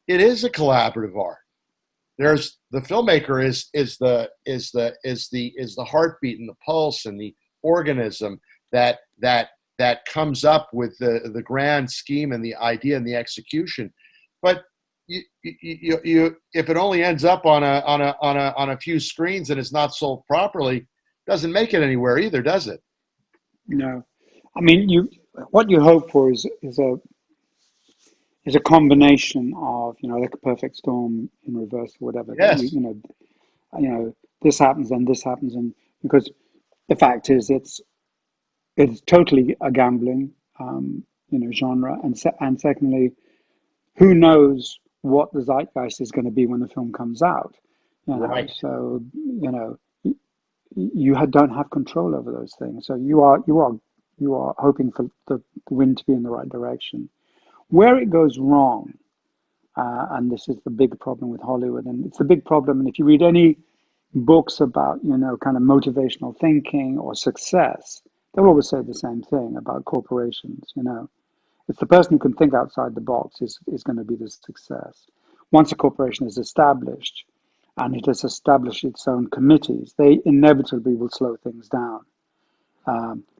it is a collaborative art. There's the filmmaker is the heartbeat and the pulse and the organism that comes up with the grand scheme and the idea and the execution. But if it only ends up on a few screens and it's not sold properly, doesn't make it anywhere either, does it? No, I mean, what you hope for is a combination of, like a perfect storm in reverse or whatever, that Yes. this happens and this happens, and because the fact is it's totally a gambling genre, and secondly, who knows what the zeitgeist is going to be when the film comes out, Right. so you don't have control over those things, so you are hoping for the wind to be in the right direction. Where it goes wrong, and this is the big problem with Hollywood, and it's the big problem. And if you read any books about, kind of motivational thinking or success, they'll always say the same thing about corporations. It's the person who can think outside the box is going to be the success. Once a corporation is established and it has established its own committees, they inevitably will slow things down.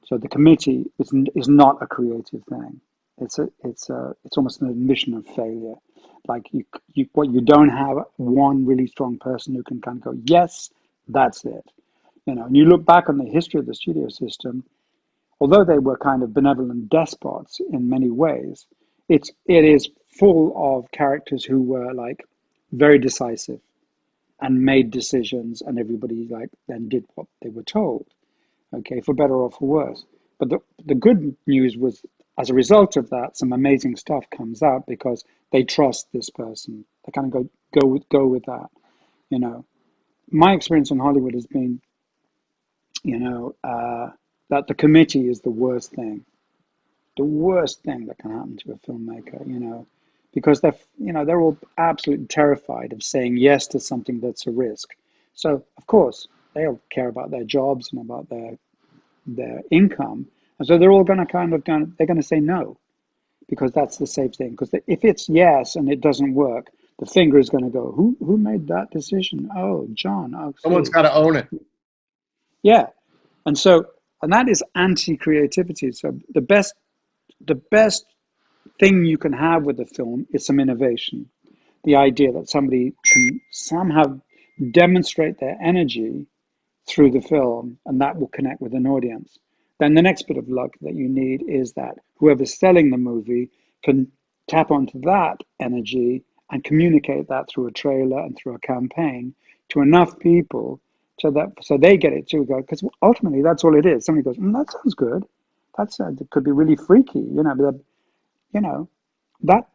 So the committee is not a creative thing. It's almost an admission of failure. Like what you don't have one really strong person who can kind of go, yes, that's it. And you look back on the history of the studio system, although they were kind of benevolent despots in many ways, it is full of characters who were like very decisive and made decisions, and everybody like then did what they were told. Okay, for better or for worse. But the good news was, as a result of that, some amazing stuff comes out because they trust this person. They kind of go with that. You know, my experience in Hollywood has been, that the committee is the worst thing that can happen to a filmmaker. Because they're all absolutely terrified of saying yes to something that's a risk. So of course they'll care about their jobs and about their income, and so they're all going to they're going to say no, because that's the safe thing. Because if it's yes and it doesn't work, the finger is going to go, who made that decision? Oh, John. Oh, Someone's Steve. got to own it. Yeah, and that is anti-creativity. So the best thing you can have with a film is some innovation. The idea that somebody can somehow demonstrate their energy through the film, and that will connect with an audience. Then the next bit of luck that you need is that whoever's selling the movie can tap onto that energy and communicate that through a trailer and through a campaign to enough people so they get it too. Because ultimately that's all it is. Somebody goes, that sounds good. It could be really freaky, but you know that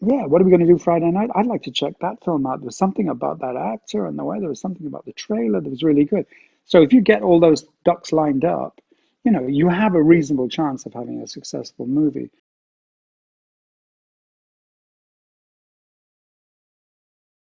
yeah, what are we going to do Friday night? I'd like to check that film out. There's something about that actor and the way, there was something about the trailer that was really good. So if you get all those ducks lined up, you have a reasonable chance of having a successful movie.